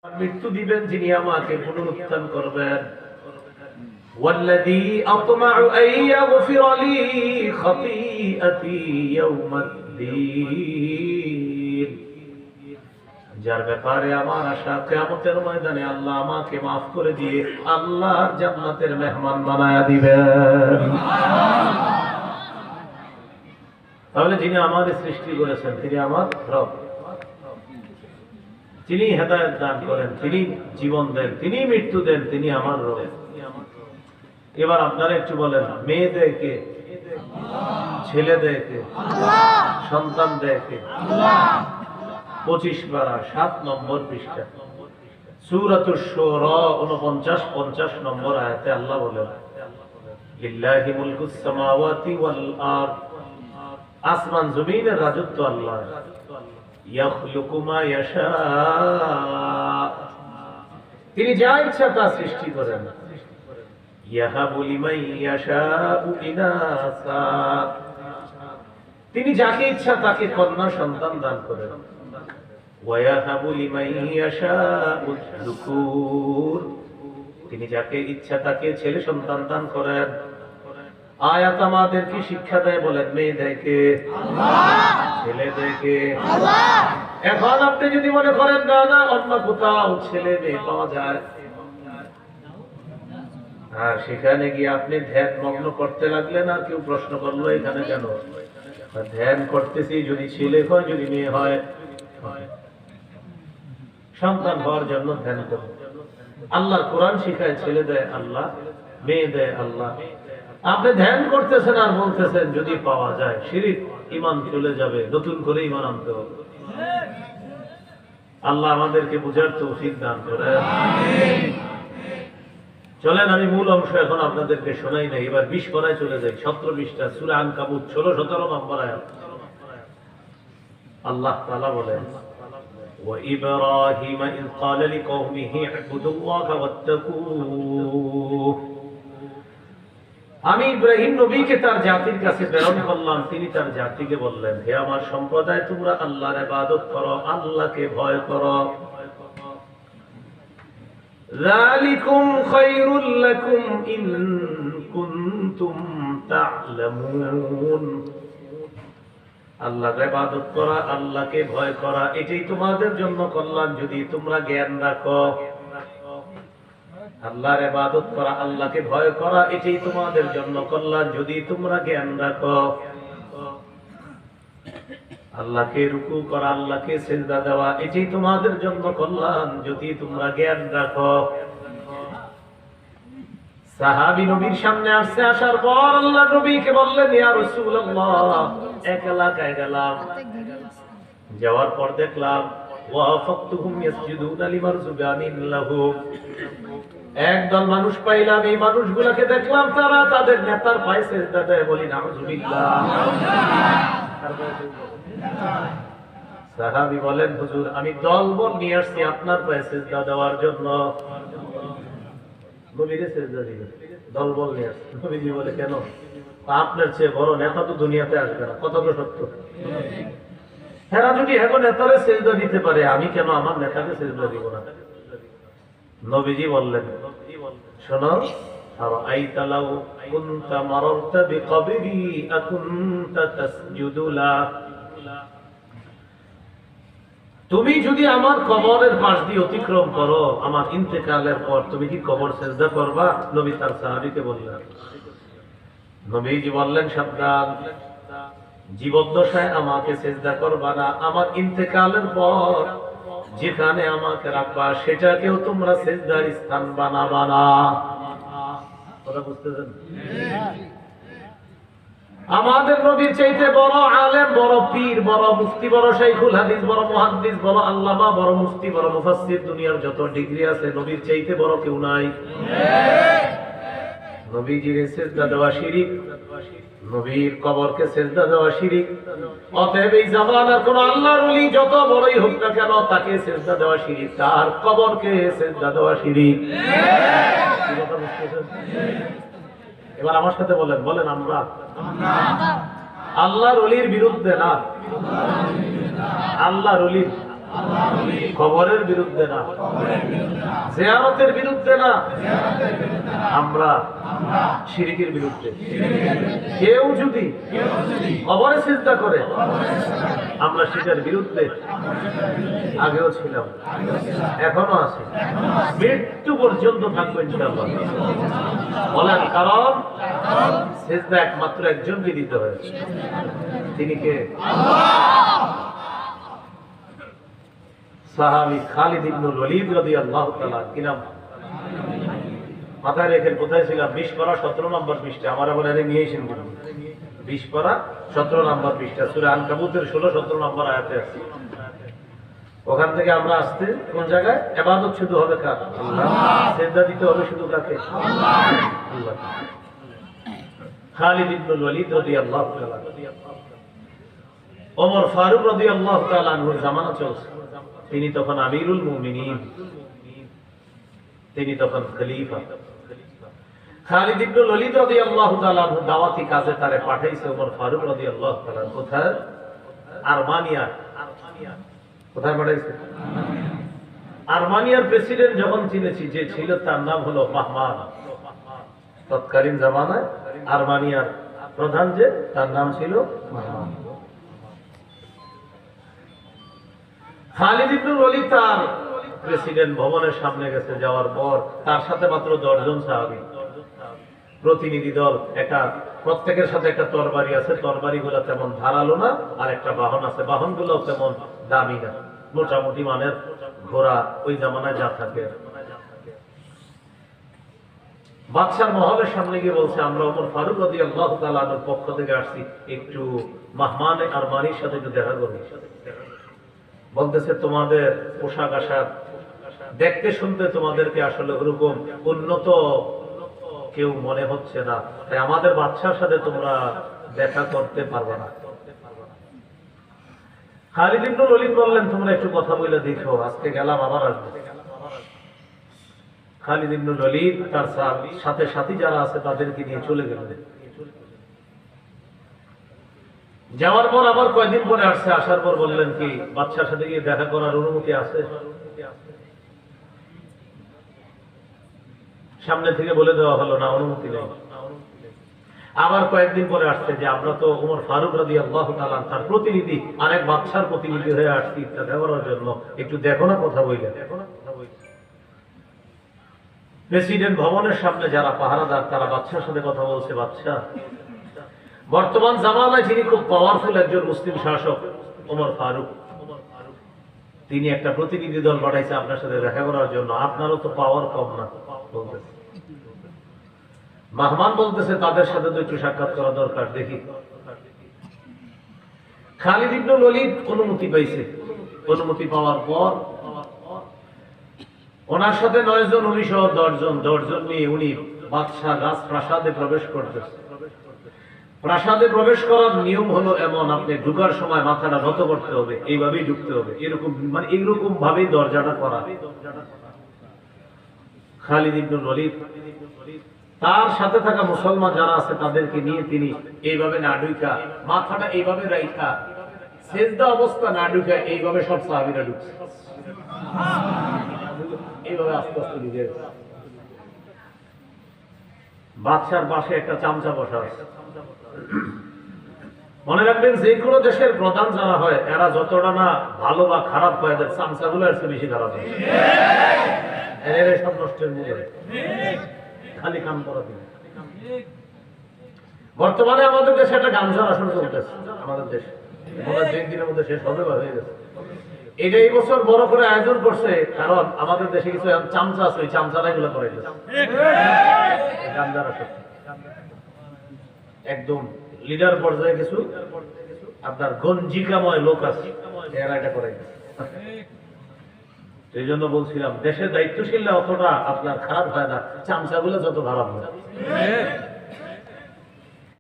মৃত্যু দিবেন যিনি আমাকে পুনরুত্থান করবেন। ওয়াল্লাযী আতমাউ আন ইয়াগফিরা লি খাতীআতি ইয়াউমাদ্দীন, যার ব্যাপারে আমার আশা কিয়ামতের ময়দানে আল্লাহ আমাকে maaf করে দিয়ে আল্লাহর জান্নাতের মেহমান বানায়া দিবেন। তাহলে যিনি আমাদের সৃষ্টি করেছেন তিনি আমার রব, তিনি হেদায়েত দান করেন, তিনি জীবন দেন, তিনি মৃত্যু দেন, তিনি আমার রব। এবার আপনারা একটু বলেন, মেয়ে দেয় কে? ছেলে দেয় কে? সন্তান দেয় কে? 25 পারা 7 নম্বর পৃষ্ঠা সূরাতুশ শুরা 49-50 নম্বর আয়াতে আল্লাহ বলেন, লিল্লাহি মুলকুস সামাওয়াতি ওয়াল আরদ, আসমান জমিনের রাজত্ব আল্লাহ। ইয়াখলুকু মা ইয়াশা, তিনি যা ইচ্ছা তা সৃষ্টি করেন। ইয়াহাবু লিমান ইয়াশাউ ইনাসা, তিনি যাকে ইচ্ছা তাকে কন্যা সন্তান দান করেন। ওয়া ইয়াহাবু লিমান ইয়াশাউ যুকুর, তিনি যাকে ইচ্ছা তাকে ছেলে সন্তান দান করেন। আয়াত আমাদের কি শিক্ষা দেয় বলেন? মেয়ে দেয় কে? আল্লাহ। ছেলে দেয় কে? আল্লাহ। এখন আপনি যদি মনে করেন না না অন্য কোথাও ছেলে মেয়ে পাওয়া যায়, আর সেখানে গিয়ে আপনি ধ্যান মগ্ন করতে লাগলেন, আর কেউ প্রশ্ন করলো এখানে কেন? ধ্যান করতেছি, যদি ছেলে হয় যদি মেয়ে হয়, সন্তান হওয়ার জন্য ধ্যান করুন। আল্লাহর কোরআন শিখায় ছেলে দেয় আল্লাহ, মেয়ে দেয় আল্লাহ। আপনি ধ্যান করতেছেন আর বলতেছেন যদি পাওয়া যায়। শিরক, ঈমান চলে যাবে, নতুন করে ঈমান আনতে হবে। আল্লাহ আমাদেরকে বুঝার তৌফিক দান করেন, আমিন। চলেন আমি মূল অংশ এখন আপনাদেরকে শোনাই নাই, এবার 20 পারায় চলে যাই। 17 পৃষ্ঠা সূরা আনকাবুত 16-17 নম্বর আয়াত। আল্লাহ তাআলা বলেন, ওয়া ইব্রাহিম ইয ক্বালা লিকওমিহি ইবুদুল্লাহা ওয়াত্তাকুহু, আমি ইব্রাহিম নবীকে তার জাতির কাছে প্রেরণ করলাম, তিনি তার জাতিকে বললেন, হে আমার সম্প্রদায়, তোমরা আল্লাহর ইবাদত করো, আল্লাহকে ভয় করো। যালিকুম খায়রুল লাকুম ইন কুনতুম তা'লামুন, আল্লাহর ইবাদত করা, আল্লাহকে ভয় করা, এটাই তোমাদের জন্য কল্যাণ যদি তোমরা জ্ঞান রাখো। আল্লাহর ইবাদত করা, আল্লাহকে ভয় করা, এটাই তোমাদের জন্য কল্যাণ যদি তোমরা জ্ঞান রাখো। আল্লাহকে রুকু করা, আল্লাহকে সিজদা দেওয়া, এটাই তোমাদের জন্য কল্যাণ যদি তোমরা জ্ঞান রাখো। সাহাবী নবীর সামনে আসছে, আসার পর আল্লাহ নবীকে বললেন, ইয়া রাসূলুল্লাহ, এক এলাকায় গেলাম, যাওয়ার পর দেখলাম ওয়াফাকতুহুম ইয়াসজুদুনা লিমারজুগানিন লাহুম, একদল মানুষ পাইলাম, এই মানুষগুলোকে দেখলাম তারা তাদের নেতার পায়ে সিজদা দেয়। বলি নাউযুবিল্লাহ। সাহাবী বলেন, হুজুর আমি দলবল নিয়ে আসছি আপনার পায়ে সিজদা দেওয়ার জন্য। নবীকে সিজদা দিবেন, দলবল নিয়ে আসছে। নবীজি বলে, কেন? আপনার চেয়ে বড় নেতা তো দুনিয়াতে আসবে না। কথা তো সত্য। হেরা যদি এখন নেতারে সিজদা দিতে পারে, আমি কেন আমার নেতাকে সিজদা দিব না? নবীজি বললেন, শোনো, আরাআইতা লাউ কুনতা মারারতা বিকবরি আকুনতা তাসজুদু লা, তুমি যদি আমার কবরের পাশ দিয়ে অতিক্রম করো আমার ইন্তেকালের পর, তুমি কি কবর সিজদা করবা? নবী তার সাহাবীকে বললেন। নবীজি বললেন, সাবধান, জীবদ্দশায় আমাকে সিজদা করবা না, আমার ইন্তেকালের পর যেখানে আমাকে রাখবা সেটাকেও তোমরা সিজদার স্থান বানাবা না। কথা বুঝতেছেন? আমাদের নবীর চাইতে বড় আলেম, বড় পীর, বড় মুফতি, বড় শাইখুল হাদিস, বড় মুহাদ্দিস, বড় আল্লামা, বড় মুফতি, বড় মুফাসসির, দুনিয়ার যত ডিগ্রি আছে নবীর চাইতে বড় কেউ নাই। নবীজির সিজদা দেওয়া শিরক, নবীর কবরকে সিজদা দেওয়া শিরক। অতএব এই জামানার কোন আল্লাহর ওলি যত বড়ই হোক না কেন, তাকে সিজদা দেওয়া শিরক, তার কবরকে সিজদা দেওয়া শিরক। কি কথা বুঝতেছেন? এবার আমার সাথে বলেন, বলেন আমরা আল্লাহর ওলির বিরুদ্ধে না, আল্লাহর ওলির কবরের বিরুদ্ধে না, জিয়ারতের বিরুদ্ধে না, আমরা শিরকের বিরুদ্ধে। কেউ যদি কবরে সিজদা করে আমরা সেটার বিরুদ্ধে, আগেও ছিলাম, এখনো আছি, মৃত্যু পর্যন্ত থাকবো ইনশাআল্লাহ। বলেন কারণ সিজদা একমাত্র একজনকে দিতে হয়, তিনি কে? সাহাবী খালিদ ইবনুল ওয়ালিদ রাদিয়াল্লাহু তাআলা। কি নাম? মাথায় রেখে কোথায় ছিলাম? 20 পারা 17 নম্বর পৃষ্ঠা। আমার আবার এনে নিয়ে এসেন 20 পারা 17 নম্বর পৃষ্ঠা, সূরা আনকাবুতের 16-17 নম্বর আয়াতে আছে। ওখান থেকে আমরা আসতে কোন জায়গায়? ইবাদত শুধু হবে কার? আল্লাহ। সিজদা দিতে হবে শুধু কাকে? আল্লাহ। খালিদ ইবনুল ওয়ালিদ রাদিয়াল্লাহু তাআলা, ওমর ফারুক রাদিয়াল্লাহু তাআলা আনহুর জামানা চলছে। তিনি তখন আমিরুল মুমিনিন, তিনি তখন খলিফা। খালিদ ইবনুল ওয়ালিদ রাদিয়াল্লাহু তাআলা আনহু দাওয়াতি কাজে তারে পাঠাইছে ওমর ফারুক রাদিয়াল্লাহু তাআলা। কোথায়? আরমানিয়া। কোথায় পাঠাইছে? আরমানিয়ার প্রেসিডেন্ট যখন চিনেছি যে ছিল, তার নাম হলো মাহমান। তৎকালীন জামানায় আরমানিয়ার প্রধান যে, তার নাম ছিল মাহমান। খালিদ ইবনুল ওয়ালিদ তার প্রেসিডেন্ট ভবনের সামনে গেছে, যাওয়ার পর তার সাথে মাত্র 10 জন সাহাবী, প্রতিনিধি দল। একটা প্রত্যেকের সাথে একটা তরবারি আছে, তরবারিগুলো তেমন ধারালো না, আর একটা বাহন আছে, বাহনগুলো তেমন দামি না, মোটামুটি মানের ঘোড়া, ওই জামানায় যা থাকে। বাদশার মহলের সামনে গিয়ে বলছে, আমরা ওমর ফারুক রাদিয়াল্লাহু তাআলা আনহুর পক্ষ থেকে আসছি, একটু মাহমান আরমানির সাথে একটু দেখা করব। বলতেছে, তোমাদের পোশাক আশাক দেখতে শুনতে তোমাদেরকে আসলে ওরকম উন্নত কেউ মনে হচ্ছে না, তাই আমাদের বাদশার সাথে তোমরা দেখা করতে পারবে না। খালিদ ইবনুল ওয়ালিদ বললেন, তোমরা একটু কথা বলে দেখো, আজকে গেলাম আবার আসবো। খালিদ ইবনুল ওয়ালিদ তার সাথে সাথী যারা আছে তাদেরকে নিয়ে চলে গেলেন। যাওয়ার পর আবার কয়েকদিন পরে আসছে, আসার পর বললেন, কি বাদশার সাথে গিয়ে দেখা করার অনুমতি আছে? সামনে থেকে বলে দেওয়া হলো, না, অনুমতি নেই। আবার কয়েকদিন পরে আসছে যে, আমরা তো ওমর ফারুক রাদিয়াল্লাহু তাআলা তার প্রতিনিধি, আরেক বাদশার প্রতিনিধি হয়ে আসছি দেখা করার জন্য, একটু দেখো না, কথা বইলে। প্রেসিডেন্ট ভবনের সামনে যারা পাহারাদার, তারা বাদশার সাথে কথা বলছে, বাদশা, বর্তমান জামানায় যিনি খুব পাওয়ারফুল একজন মুসলিম শাসক ওমর ফারুক, তিনি একটা প্রতিনিধি দল পাঠাইছে আপনার সাথে দেখা করার জন্য, আপনারও তো পাওয়ার কম না। বলতেছে মাহমান, বলতেছে তাদের সাথে তো একটু সাক্ষাৎ করা দরকার, দেখি। খালিদ ইবনুল ওয়ালিদ অনুমতি পাইছে। অনুমতি পাওয়ার পর ওনার সাথে 9 জন, উনি সহ 10 জন নিয়ে উনি বাদশাহ রাজপ্রাসাদে প্রবেশ করতেছে। প্রাসাদে প্রবেশ করার নিয়ম হলো এমন, আপনি ঢুকার সময় মাথাটা নত করতে হবে, এইভাবেই ঢুকতে হবে, এরকম মানে এইরকম ভাবেই দরজাটা করা। খালিদ ইবনুল ওয়ালিদ তার সাথে থাকা মুসলমান যারা আছে তাদেরকে নিয়ে তিনি এইভাবে না ঢুকা, মাথাটা এইভাবে রাইখা, সেজদা অবস্থা না ঢুকা, এইভাবে সব সাহাবীরা ঢুকছে, এইভাবে আস্তে আস্তে ঢুকে। বাদশার পাশে একটা চামচা বসা আছে। মনে রাখবেন, যে কোনো দেশের প্রধান যারা হয়, এরা যতটা না ভালো বা খারাপ হয়, এদের চামচাগুলো এর চেয়ে বেশি খারাপ হয়। এর সব নষ্টের মূলে খালি কাম করা দিন। বর্তমানে আমাদের দেশে একটা গামছার আসন চলতেছে, আমাদের দেশে দিনের মধ্যে শেষ হবে বা হয়ে গেছে। এটা এই বছর বড় করে আয়োজন করছে, কারণ আমাদের দেশে কিছু চামচা আছে, ওই চামচারা এগুলো করে গামছার আসন একদম লিডার পর্যায়ে কিছু আপনার গঞ্জিকাময় লোক আছে, এরা এটা করে। এই জন্য বলছিলাম, দেশের দায়িত্বশীলরা অতটা আপনার খারাপ হয় না, চামচাগুলো যত খারাপ হয়।